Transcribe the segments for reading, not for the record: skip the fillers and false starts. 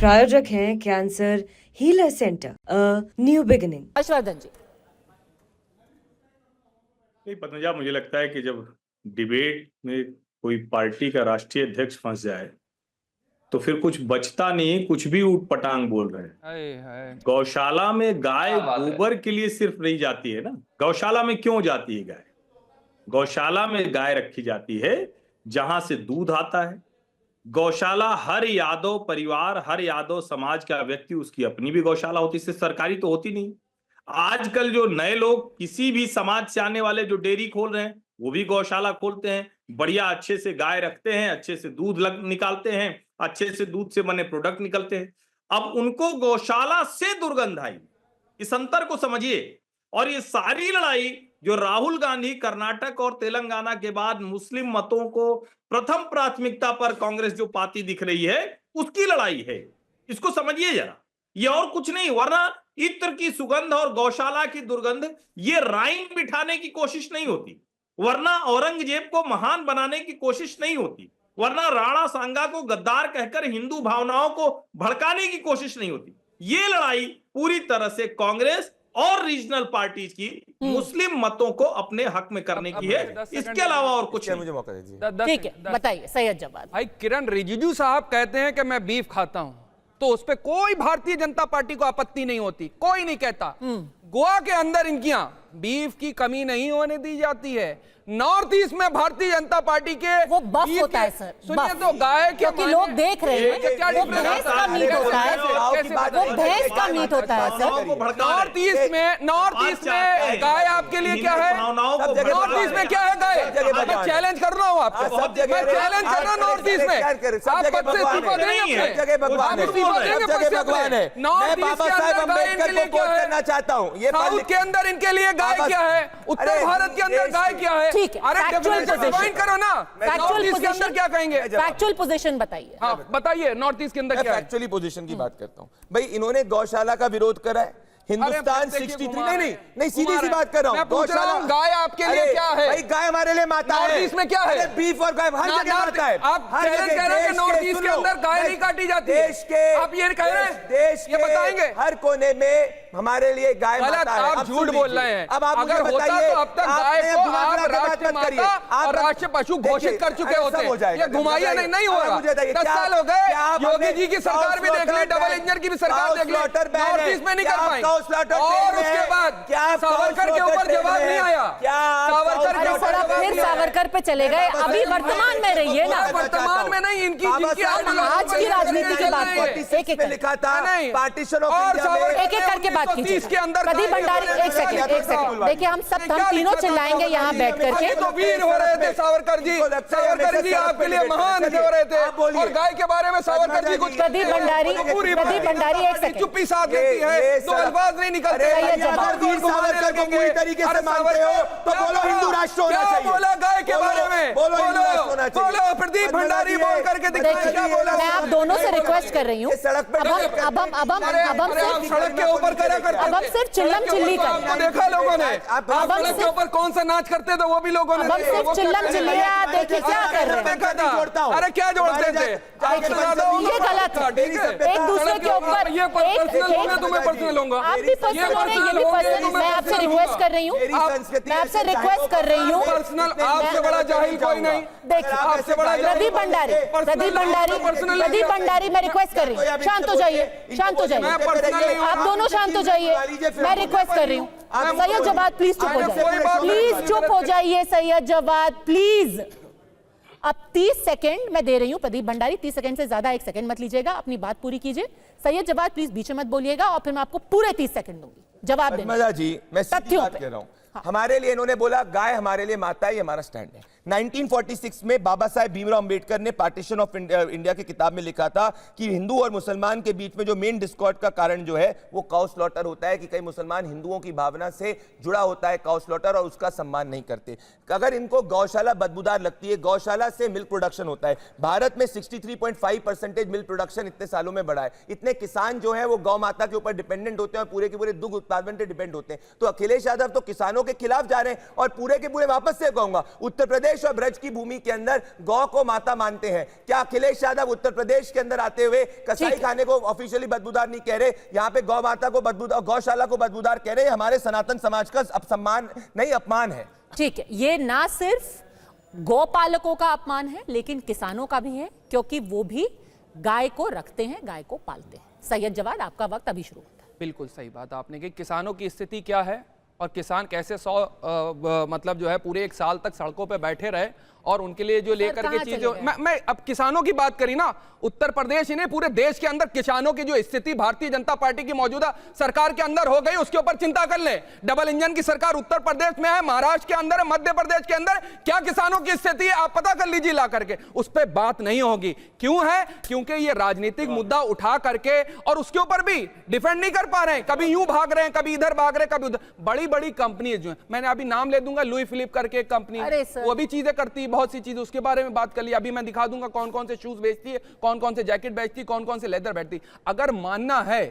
प्रायोजक हैं cancer healer centre, new beginning. Harshvardhan ji. नहीं पद्मजा, मुझे लगता है कि जब डिबेट में कोई पार्टी का राष्ट्रीय अध्यक्ष फंस जाए तो फिर कुछ बचता नहीं, कुछ भी ऊटपटांग बोल रहे हैं। गौशाला में गाय गोबर के लिए सिर्फ नहीं जाती है ना। गौशाला में क्यों जाती है गाय? गौशाला में गाय रखी जाती है जहां से दूध आता है। गौशाला हर यादव परिवार, हर यादव समाज का व्यक्ति, उसकी अपनी भी गौशाला होती है, सरकारी तो होती नहीं। आजकल जो नए लोग, किसी भी समाज से आने वाले जो डेयरी खोल रहे हैं, वो भी गौशाला खोलते हैं, बढ़िया अच्छे से गाय रखते हैं, अच्छे से दूध निकालते हैं, अच्छे से दूध से बने प्रोडक्ट निकलते हैं। अब उनको गौशाला से दुर्गंध आई, इस अंतर को समझिए। और ये सारी लड़ाई जो राहुल गांधी कर्नाटक और तेलंगाना के बाद मुस्लिम मतों को प्रथम प्राथमिकता पर कांग्रेस जो पाती दिख रही है, उसकी लड़ाई है। इसको समझिए जरा, ये और कुछ नहीं। वरना इत्र की सुगंध और गौशाला की दुर्गंध, ये राइन बिठाने की कोशिश नहीं होती, वरना औरंगजेब को महान बनाने की कोशिश नहीं होती, वरना राणा सांगा को गद्दार कहकर हिंदू भावनाओं को भड़काने की कोशिश नहीं होती। ये लड़ाई पूरी तरह से कांग्रेस और रीजनल पार्टीज की मुस्लिम मतों को अपने हक में करने की है, इसके अलावा और कुछ नहीं। मुझे मौका दीजिए। ठीक है, बताइए सैयद जवाद। भाई किरण रिजिजू साहब कहते हैं कि मैं बीफ खाता हूं, तो उस पर कोई भारतीय जनता पार्टी को आपत्ति नहीं होती, कोई नहीं कहता। गोवा के अंदर इनकी बीफ की कमी नहीं होने दी जाती है। नॉर्थ ईस्ट में भारतीय जनता पार्टी के वो बफ होता है सर, सुनिए तो गाय के क्योंकि लोग देख रहे हैं वो भैंस का मीट होता है, वो भैंस का मीट होता है सर। नॉर्थ ईस्ट में गाय आपके लिए क्या है? नॉर्थ ईस्ट में क्या है गाय? मैं चैलेंज कर रहा हूँ आपको, मैं चैलेंज कर रहा हूँ। नॉर्थ ईस्ट में आप पद से इस्तीफा देंगे, आप इस्तीफा देंगे पद से अपने। नॉर्थ ईस्ट के अंदर गाय इनके लिए क्या है? साउथ के अंदर इनके लिए गाय क्या है? उत्तर भारत के अंदर गाय क्या है? ठीक है, फैक्चुअल पोजीशन करो ना। फैक्चुअल पोजीशन क्या कहेंगे? फैक्चुअल पोजीशन बताइए। हाँ बताइए, नॉर्थ ईस्ट के अंदर क्या है? फैक्चुअली पोजीशन की बात करता हूं भाई। इन्होंने गौशाला का विरोध करा है, हिंदुस्तान 63 नहीं सीधी सी बात कर रहा हूँ। गौशाला गाय आपके लिए क्या है? भाई गाय हमारे लिए माता है। नॉर्थ ईस्ट में क्या है? बीफ और गाय हर जगह माता है। आप चैलेंज कर रहे हैं कि नॉर्थ ईस्ट के अंदर गाय नहीं काटी जाती? देश के आप ये कह रहे हैं? देश ये बताएंगे? हर कोने में हमारे लिए गाय माता है। आप झूठ बोल रहे हैं। अब आप अगर होता तो अब तक गाय को आप राष्ट्रीय माता और राष्ट्रीय पशु घोषित कर चुके होते। ये घुमाइया नहीं होगा। 10 साल हो गए, योगी जी की सरकार भी देख ली, डबल इंजन की भी सरकार देख ली, नॉर्थ ईस्ट में नहीं कर पाएंगे। और उसके बाद सावरकर के ऊपर जवाब नहीं आया। सावरकर के ऊपर फिर सावरकर पे चले गए। अभी वर्तमान में रहिए ना, वर्तमान में नहीं, इनकी आज की राजनीति की बात करते। एक एक लिखा था पार्टीशन ऑफ एक एक करके बात कीजिए। प्रदीप भंडारी, एक सेकंड देखिए, हम तीनों चिल्लाएंगे यहाँ बैठ करके। तो वीर हो रहे थे सावरकर जी, सावरकर जी आपके लिए महान हो रहे थे। और गाय के बारे में सावरकर जी कुछ प्रदीप भंडारी एक सेकंड चुप्पी साथ देती है, तो अल्फाज नहीं निकलते। वीर सावरकर को पूरी तरीके से मानते हो तो बोलो हिंदू राष्ट्र होना चाहिए। बोला गाय के बारे में, बोलो प्रदीप भंडारी बोल करके दिखाइए क्या बोला। मैं आप दोनों से रिक्वेस्ट कर रही हूँ, सड़क पर अब हम सड़क के ऊपर करा करते, अब हम सिर्फ चिल्लम चिल्ली आपको देखा लोगों ने। आप सड़क के ऊपर कौन सा नाच करते थे वो भी लोगों ने अब हम सिर्फ चिल्लम चिल्लिया देखिए क्या कर रहे हैं। देखा था। अरे क्या जोड़ते थे? ये गलत है, एक दूसरे के ऊपर ये पर्सनल होगा, तुम्हें पर्सनल होगा। आप भी पर्सनल हो रहे हैं, ये भी पर्सनल। मैं आपसे रिक्वेस्ट कर रही हूँ, मैं आपसे रिक्वेस्ट कर रही हूँ। पर्सनल आपसे बड़ा जाहिल कोई नहीं। देखिए आपसे बड़ा प्रदीप भंडारी मैं रिक्वेस्ट कर रही हूँ, शांत हो जाइए, शांत हो जाइए, आप दोनों शांत हो जाइए। मैं रिक्वेस्ट कर रही हूँ, सैयद जवाद प्लीज चुप हो जाइए, प्लीज चुप हो जाइए सैयद जवाद प्लीज। अब 30 सेकंड मैं दे रही हूं प्रदीप भंडारी, 30 सेकंड से ज्यादा 1 सेकंड मत लीजिएगा, अपनी बात पूरी कीजिए। सैयद जवाद प्लीज बीच में मत बोलिएगा, और फिर मैं आपको पूरे 30 सेकंड दूंगी जवाब देने। पद्मजा जी मैं सीधी बात कह रहा हूं। हमारे लिए इन्होंने बोला गाय हमारे लिए माता है, ये हमारा स्टैंड है। 1946 में बाबा साहेब भीमराव अंबेडकर ने पार्टीशन ऑफ इंडिया की किताब में लिखा था कि हिंदू और मुसलमान के बीच में जो मेन डिस्कॉर्ड का कारण जो है वो काउ स्लॉटर होता है, कि कई मुसलमान हिंदुओं की भावना से जुड़ा होता है काउ स्लॉटर, और उसका सम्मान नहीं करते। अगर इनको गौशाला बदबूदार लगती है, गौशाला से मिल्क प्रोडक्शन होता है। भारत में 63.5% मिल्क प्रोडक्शन इतने सालों में बढ़ा है। इतने किसान जो है वो गौ माता के ऊपर डिपेंडेंट होते हैं और पूरे के पूरे दुग्ध उत्पादन पर डिपेंड होते हैं। तो अखिलेश यादव तो किसानों कानूनों के खिलाफ जा रहे हैं। और पूरे के पूरे वापस से कहूंगा, उत्तर प्रदेश और ब्रज की भूमि के अंदर गौ को माता मानते हैं। क्या अखिलेश यादव उत्तर प्रदेश के अंदर आते हुए कसाई खाने को ऑफिशियली बदबूदार नहीं कह रहे, यहाँ पे गौ माता को बदबूदार, गौशाला को बदबूदार कह रहे हैं? हमारे सनातन समाज का अपमान नहीं, अपमान है। ठीक है, ये ना सिर्फ गौपालकों का अपमान है लेकिन किसानों का भी है, क्योंकि वो भी गाय को रखते हैं, गाय को पालते हैं। सैयद जवाद, आपका वक्त अभी शुरू होता है। बिल्कुल सही बात आपने कि किसानों की स्थिति क्या है और किसान कैसे मतलब जो है पूरे एक साल तक सड़कों पे बैठे रहे और उनके लिए जो लेकर के चीजें, मैं अब किसानों की बात करी ना, उत्तर प्रदेश ही नहीं पूरे देश के अंदर किसानों की जो स्थिति भारतीय जनता पार्टी की मौजूदा सरकार के अंदर हो गई, उसके ऊपर चिंता कर ले। डबल इंजन की सरकार उत्तर प्रदेश में है, महाराष्ट्र के अंदर है, मध्य प्रदेश के अंदर, क्या किसानों की स्थिति है आप पता कर लीजिए ला करके, उस पर बात नहीं होगी। क्यों है? क्योंकि ये राजनीतिक मुद्दा उठा करके और उसके ऊपर भी डिफेंड नहीं कर पा रहे हैं, कभी यूं भाग रहे हैं, कभी इधर भाग रहे हैं, कभी उधर। बड़ी बड़ी कंपनी जो है, मैंने अभी नाम ले दूंगा, लुई फिलिप करके एक कंपनी, वो भी चीजें करती है, बहुत सी चीजें, उसके बारे में बात कर लिया। अभी मैं दिखा दूंगा कौन कौन से शूज बेचती है, कौन कौन से जैकेट बेचती है, कौन कौन से लेदर बेचती है। अगर मानना है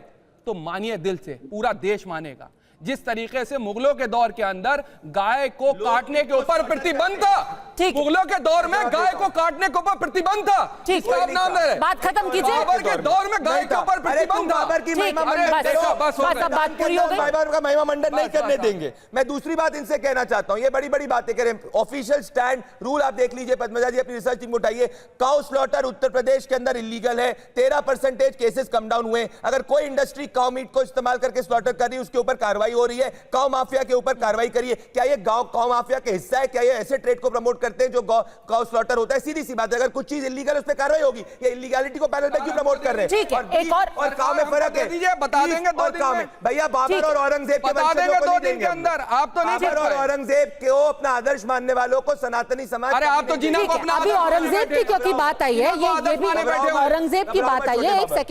तो मानिए दिल से, पूरा देश मानेगा। जिस तरीके से मुगलों के दौर के अंदर गाय को काटने के ऊपर प्रतिबंध था, मुगलों के दौर में गाय को काटने के ऊपर प्रतिबंध था, ठीक है, नाम दे रहे, बात खत्म कीजिए। बाबर के दौर में गाय के ऊपर प्रतिबंध था। बाबर की महिमा बात पूरी हो गई, बाबर का महिमा मंडन नहीं करने देंगे। मैं दूसरी बात इनसे कहना चाहता हूं, ये बड़ी बड़ी बातें करें, ऑफिशियल स्टैंड रूल आप देख लीजिए। पद्मजा जी अपनी रिसर्च टीम को उठाइए, काउ स्लॉटर उत्तर प्रदेश के अंदर इलीगल है, 13% केसेस कम डाउन हुए। अगर कोई इंडस्ट्री काउ मीट को इस्तेमाल करके स्लॉटर कर रही है, उसके ऊपर कार्रवाई हो रही है। काउ माफिया के ऊपर कार्रवाई करिए। क्या ये काउ माफिया का हिस्सा है? क्या ये ऐसे ट्रेड को प्रमोट करते हैं जो काउ स्लॉटर होता है? सीधी सी बात है, अगर कुछ चीज इलीगल है उस पर कार्रवाई होगी। ये इलीगैलिटी को पैनल पे क्यों प्रमोट कर रहे हैं? ठीक है, एक और काउ में फर्क है, बता देंगे दो दिन में भैया। बाबर और औरंगजेब के बता देंगे 2 दिन के अंदर, आप तो नहीं। बाबर और औरंगजेब को अपना आदर्श मानने वालों को सनातनी समाज, अरे आप तो जिन्हें अभी औरंगजेब की क्योंकि बात आई है, ये भी औरंगजेब की बात आई है, एक सेकंड।